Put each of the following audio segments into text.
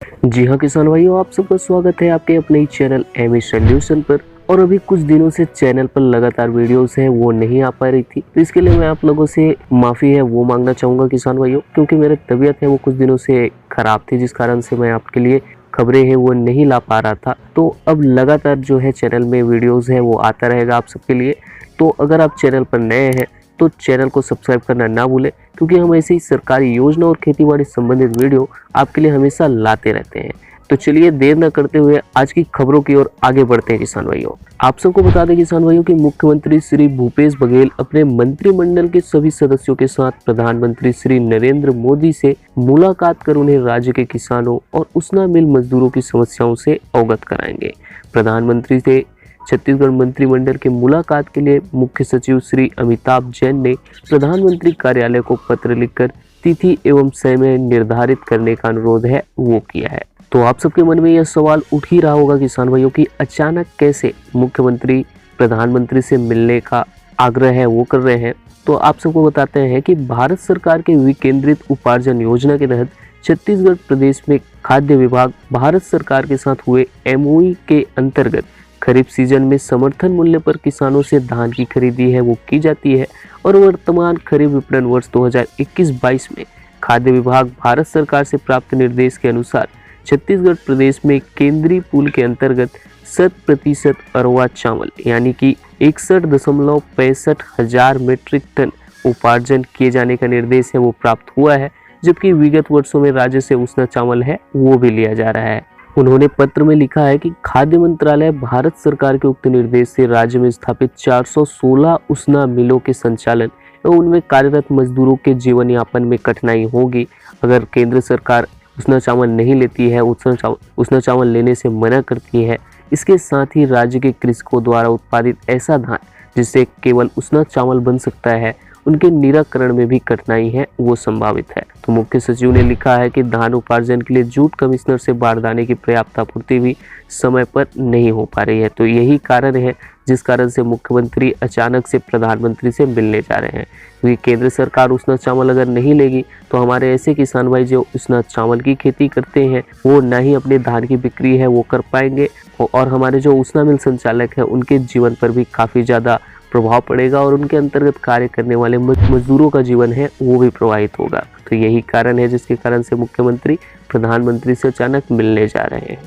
जी हाँ किसान भाइयों, आप सबका स्वागत है आपके अपने ही चैनल एमई सॉल्यूशन पर। और अभी कुछ दिनों से चैनल पर लगातार वीडियोस हैं वो नहीं आ पा रही थी, तो इसके लिए मैं आप लोगों से माफ़ी है वो मांगना चाहूँगा किसान भाइयों, क्योंकि मेरी तबीयत है वो कुछ दिनों से ख़राब थी, जिस कारण से मैं आपके लिए खबरें हैं वो नहीं ला पा रहा था। तो अब लगातार जो है चैनल में वीडियोज़ है वो आता रहेगा आप सबके लिए। तो अगर आप चैनल पर नए हैं तो चैनल को सब्सक्राइब करना ना भूलें, क्योंकि हम ऐसी सरकारी योजना और खेतीबाड़ी संबंधित वीडियो आपके लिए हमेशा लाते रहते हैं। तो चलिए देर न करते हुए आज की खबरों की ओर आगे बढ़ते हैं किसान भाइयों। आप सबको बता दें किसान भाइयों कि मुख्यमंत्री श्री भूपेश बघेल अपने मंत्रिमंडल के सभी सदस्यों के साथ प्रधानमंत्री श्री नरेंद्र मोदी से मुलाकात कर उन्हें राज्य के किसानों और उसना मिल मजदूरों की समस्याओं से अवगत कराएंगे। प्रधानमंत्री से छत्तीसगढ़ मंत्रिमंडल के मुलाकात के लिए मुख्य सचिव श्री अमिताभ जैन ने प्रधानमंत्री कार्यालय को पत्र लिखकर तिथि एवं समय निर्धारित करने का अनुरोध है वो किया है। तो आप सबके मन में यह सवाल उठ ही रहा होगा किसान भाइयों कि अचानक कैसे मुख्यमंत्री प्रधानमंत्री से मिलने का आग्रह है वो कर रहे हैं। तो आप सबको बताते हैं कि भारत सरकार के विकेंद्रित उपार्जन योजना के तहत छत्तीसगढ़ प्रदेश में खाद्य विभाग भारत सरकार के साथ हुए एमओयू के अंतर्गत खरीफ सीजन में समर्थन मूल्य पर किसानों से धान की खरीदी है वो की जाती है। और वर्तमान खरीफ विपणन वर्ष 2021-22 में खाद्य विभाग भारत सरकार से प्राप्त निर्देश के अनुसार छत्तीसगढ़ प्रदेश में केंद्रीय पूल के अंतर्गत 100% अरवा चावल यानी कि 61.65 हजार मीट्रिक टन उपार्जन किए जाने का निर्देश है वो प्राप्त हुआ है, जबकि विगत वर्षों में राज्य से उसना चावल है वो भी लिया जा रहा है। उन्होंने पत्र में लिखा है कि खाद्य मंत्रालय भारत सरकार के उक्त निर्देश से राज्य में स्थापित 416 उसना मिलों के संचालन एवं उनमें कार्यरत मजदूरों के जीवन यापन में कठिनाई होगी अगर केंद्र सरकार उसना चावल नहीं लेती है, उसना चावल लेने से मना करती है। इसके साथ ही राज्य के कृषकों द्वारा उत्पादित ऐसा धान जिससे केवल उसना चावल बन सकता है, उनके निराकरण में भी कठिनाई है वो संभावित है। तो मुख्य सचिव ने लिखा है कि धान उपार्जन के लिए जूट कमिश्नर से बारदाने की पर्याप्त आपूर्ति भी समय पर नहीं हो पा रही है। तो यही कारण है जिस कारण से मुख्यमंत्री अचानक से प्रधानमंत्री से मिलने जा रहे हैं, क्योंकि केंद्र सरकार उसना चावल अगर नहीं लेगी तो हमारे ऐसे किसान भाई जो उसना चावल की खेती करते हैं वो ना ही अपने धान की बिक्री है वो कर पाएंगे, और हमारे जो उसना मिल संचालक है उनके जीवन पर भी काफ़ी ज़्यादा प्रभाव पड़ेगा और उनके अंतर्गत कार्य करने वाले मजदूरों का जीवन है वो भी प्रभावित होगा। तो यही कारण है जिसके कारण से मुख्यमंत्री प्रधानमंत्री से अचानक मिलने जा रहे हैं।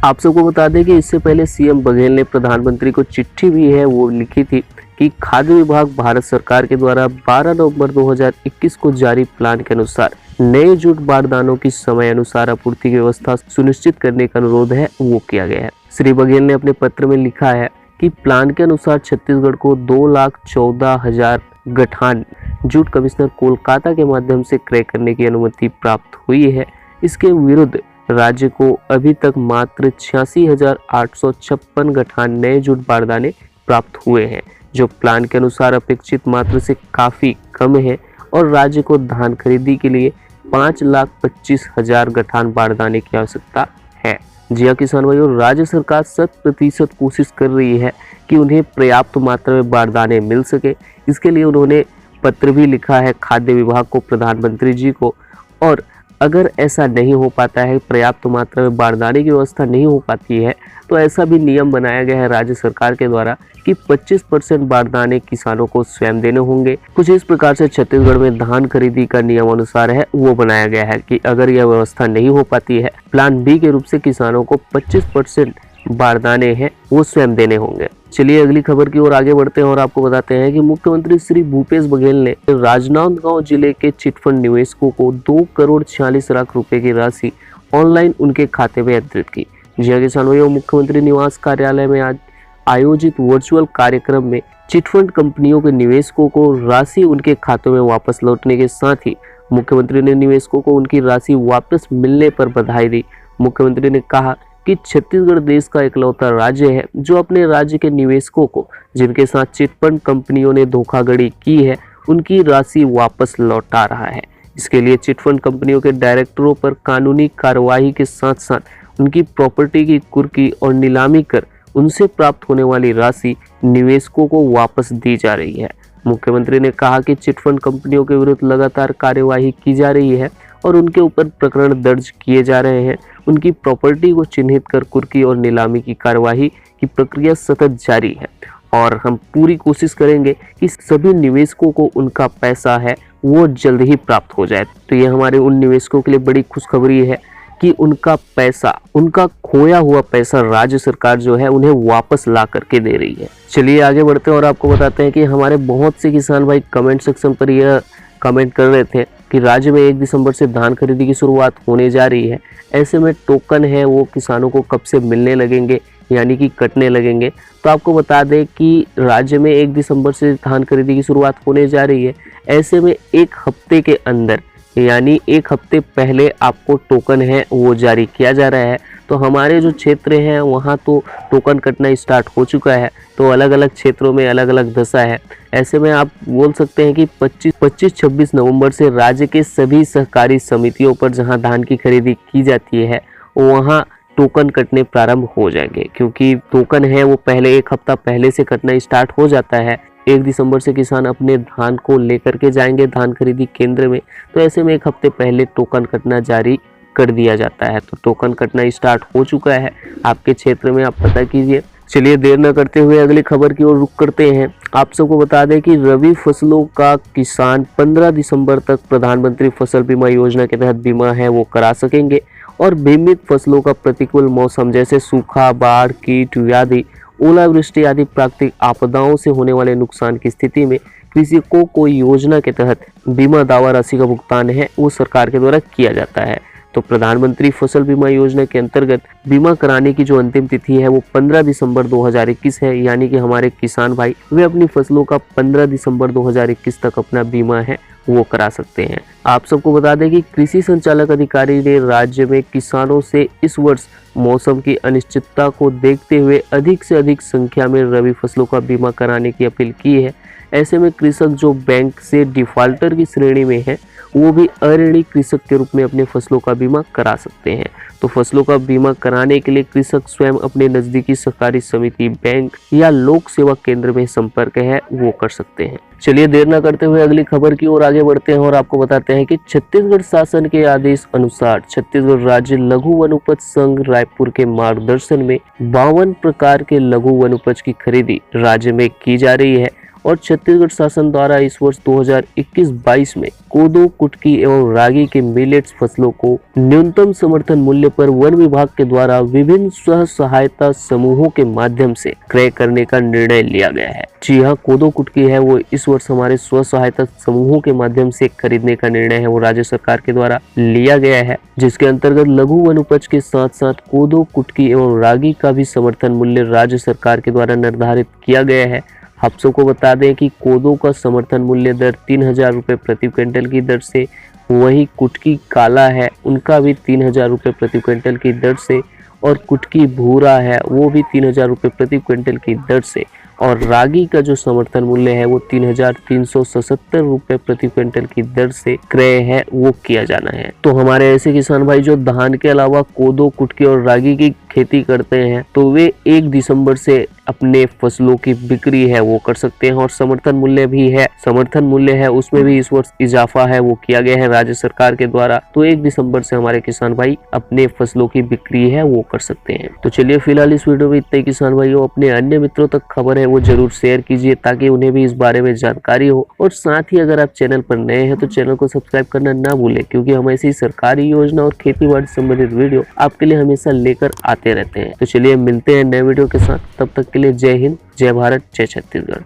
आप सबको बता दें कि इससे पहले सीएम बघेल ने प्रधानमंत्री को चिट्ठी भी है वो लिखी थी कि खाद्य विभाग भारत सरकार के द्वारा 12 नवंबर 2021 को जारी प्लान के अनुसार नए जूट बारदानों की समय अनुसार आपूर्ति की व्यवस्था सुनिश्चित करने का अनुरोध है वो किया गया है। श्री बघेल ने अपने पत्र में लिखा है कि प्लान के अनुसार छत्तीसगढ़ को 2,14,000 गठान जूट कमिश्नर कोलकाता के माध्यम से क्रय करने की अनुमति प्राप्त हुई है। इसके विरुद्ध राज्य को अभी तक मात्र 86,856 गठान नए जूट बारदाने प्राप्त हुए हैं, जो प्लान के अनुसार अपेक्षित मात्रा से काफ़ी कम है और राज्य को धान खरीदी के लिए 5,25,000 गठान बारदाने की आवश्यकता है। जी हाँ किसान भाइयों, राज्य सरकार 100% कोशिश कर रही है कि उन्हें पर्याप्त मात्रा में बारदाने मिल सके। इसके लिए उन्होंने पत्र भी लिखा है खाद्य विभाग को, प्रधानमंत्री जी को, और अगर ऐसा नहीं हो पाता है, पर्याप्त मात्रा में बारदाने की व्यवस्था नहीं हो पाती है, तो ऐसा भी नियम बनाया गया है राज्य सरकार के द्वारा कि 25% बारदाने किसानों को स्वयं देने होंगे। कुछ इस प्रकार से छत्तीसगढ़ में धान खरीदी का नियम अनुसार है वो बनाया गया है कि अगर यह व्यवस्था नहीं हो पाती है, प्लान बी के रूप से किसानों को 25% बारदाने हैं वो स्वयं देने होंगे। चलिए अगली खबर की ओर आगे बढ़ते हैं और आपको बताते हैं कि मुख्यमंत्री श्री भूपेश बघेल ने राजनांदगांव जिले के चिटफंड निवेशकों को 2,46,00,000 रुपए की राशि ऑनलाइन उनके खाते में अंतरित की। जी हाँ किसान भाइयों, मुख्यमंत्री निवास कार्यालय में आज आयोजित वर्चुअल कार्यक्रम में चिटफंड कंपनियों के निवेशकों को राशि उनके खातों में वापस लौटने के साथ ही मुख्यमंत्री ने निवेशकों को उनकी राशि वापस मिलने पर बधाई दी। मुख्यमंत्री ने कहा कि छत्तीसगढ़ देश का इकलौता राज्य है जो अपने राज्य के निवेशकों को जिनके साथ चिटफंड कंपनियों ने धोखाधड़ी की है उनकी राशि वापस लौटा रहा है। इसके लिए चिटफंड कंपनियों के डायरेक्टरों पर कानूनी कार्रवाई के साथ साथ उनकी प्रॉपर्टी की कुर्की और नीलामी कर उनसे प्राप्त होने वाली राशि निवेशकों को वापस दी जा रही है। मुख्यमंत्री ने कहा कि चिटफंड कंपनियों के विरुद्ध लगातार कार्यवाही की जा रही है और उनके ऊपर प्रकरण दर्ज किए जा रहे हैं। उनकी प्रॉपर्टी को चिन्हित कर कुर्की और नीलामी की कार्यवाही की प्रक्रिया सतत जारी है और हम पूरी कोशिश करेंगे कि सभी निवेशकों को उनका पैसा है वो जल्द ही प्राप्त हो जाए। तो ये हमारे उन निवेशकों के लिए बड़ी खुशखबरी है कि उनका पैसा, उनका खोया हुआ पैसा राज्य सरकार जो है उन्हें वापस ला करके दे रही है। चलिए आगे बढ़ते हैं और आपको बताते हैं कि हमारे बहुत से किसान भाई कमेंट सेक्शन पर यह कमेंट कर रहे थे कि राज्य में 1 दिसंबर से धान खरीदी की शुरुआत होने जा रही है, ऐसे में टोकन है वो किसानों को कब से मिलने लगेंगे, यानी कि कटने लगेंगे। तो आपको बता दें कि राज्य में 1 दिसंबर से धान खरीदी की शुरुआत होने जा रही है, ऐसे में 1 हफ्ते के अंदर, यानी 1 हफ्ते पहले आपको टोकन है वो जारी किया जा रहा है। तो हमारे जो क्षेत्र हैं वहाँ तो टोकन कटना स्टार्ट हो चुका है, तो अलग अलग क्षेत्रों में अलग अलग दशा है। ऐसे में आप बोल सकते हैं कि 25-26 नवंबर से राज्य के सभी सहकारी समितियों पर जहां धान की खरीदी की जाती है वहां टोकन कटने प्रारंभ हो जाएंगे, क्योंकि टोकन है वो पहले 1 हफ्ता पहले से कटना स्टार्ट हो जाता है। 1 दिसंबर से किसान अपने धान को लेकर के जाएंगे धान खरीदी केंद्र में, तो ऐसे में 1 हफ्ते पहले टोकन कटना जारी कर दिया जाता है। तो टोकन कटना स्टार्ट हो चुका है आपके क्षेत्र में, आप पता कीजिए। चलिए देर न करते हुए अगली खबर की ओर रुख करते हैं। आप सबको बता दें कि रबी फसलों का किसान 15 दिसंबर तक प्रधानमंत्री फसल बीमा योजना के तहत बीमा है वो करा सकेंगे और बीमित फसलों का प्रतिकूल मौसम जैसे सूखा, बाढ़, कीट, व्याधि, ओलावृष्टि आदि प्राकृतिक आपदाओं से होने वाले नुकसान की स्थिति में कृषकों को योजना के तहत बीमा दावा राशि का भुगतान है वो सरकार के द्वारा किया जाता है। तो प्रधानमंत्री फसल बीमा योजना के अंतर्गत बीमा कराने की जो अंतिम तिथि है वो 15 दिसंबर 2021 है, यानी कि हमारे किसान भाई वे अपनी फसलों का 15 दिसंबर 2021 तक अपना बीमा है वो करा सकते हैं। आप सबको बता दें कि कृषि संचालक अधिकारी ने राज्य में किसानों से इस वर्ष मौसम की अनिश्चितता को देखते हुए अधिक से अधिक संख्या में रबी फसलों का बीमा कराने की अपील की है। ऐसे में कृषक जो बैंक से डिफॉल्टर की श्रेणी में है वो भी अऋणी कृषक के रूप में अपने फसलों का बीमा करा सकते हैं। तो फसलों का बीमा कराने के लिए कृषक स्वयं अपने नजदीकी सहकारी समिति, बैंक या लोक सेवा केंद्र में संपर्क है वो कर सकते हैं। चलिए देर न करते हुए अगली खबर की ओर आगे बढ़ते हैं और आपको बताते हैं कि छत्तीसगढ़ शासन के आदेश अनुसार छत्तीसगढ़ राज्य लघु वनोपज संघ रायपुर के मार्गदर्शन में 52 प्रकार के लघु वनोपज की खरीदी राज्य में की जा रही है और छत्तीसगढ़ शासन द्वारा इस वर्ष 2021-22 में कोदो, कुटकी एवं रागी के मिलेट्स फसलों को न्यूनतम समर्थन मूल्य पर वन विभाग के द्वारा विभिन्न स्व सहायता समूहों के माध्यम से क्रय करने का निर्णय लिया गया है। जी हाँ, कोदो कुटकी है वो इस वर्ष हमारे स्व सहायता समूहों के माध्यम से खरीदने का निर्णय है वो राज्य सरकार के द्वारा लिया गया है, जिसके अंतर्गत लघु वनोपज के साथ साथ कोदो, कुटकी एवं रागी का भी समर्थन मूल्य राज्य सरकार के द्वारा निर्धारित किया गया है। आप सबको बता दें कि कोदो का समर्थन मूल्य दर 3000 रुपये प्रति क्विंटल की दर से, वही कुटकी काला है उनका भी 3000 रुपये प्रति क्विंटल की दर से और कुटकी भूरा है वो भी 3000 रुपये प्रति क्विंटल की दर से और रागी का जो समर्थन मूल्य है वो 3377 रुपये प्रति क्विंटल की दर से क्रय है वो किया जाना है। तो हमारे ऐसे किसान भाई जो धान के अलावा कोदो, कुटकी और रागी की खेती करते हैं तो वे 1 दिसंबर से अपने फसलों की बिक्री है वो कर सकते हैं और समर्थन मूल्य भी है, समर्थन मूल्य है उसमें भी इस वर्ष इजाफा है वो किया गया है राज्य सरकार के द्वारा। तो 1 दिसंबर से हमारे किसान भाई अपने फसलों की बिक्री है वो कर सकते हैं। तो चलिए फिलहाल इस वीडियो में इतने किसान भाइयों, अपने अन्य मित्रों तक खबर है वो जरूर शेयर कीजिए ताकि उन्हें भी इस बारे में जानकारी हो और साथ ही अगर आप चैनल पर नए हैं तो चैनल को सब्सक्राइब करना ना भूलें, क्योंकि हम ऐसी सरकारी योजना और खेती बाड़ी संबंधित वीडियो आपके लिए हमेशा लेकर आते रहते हैं। तो चलिए मिलते हैं नए वीडियो के साथ, तब तक के लिए जय हिंद, जय भारत, जय छत्तीसगढ़।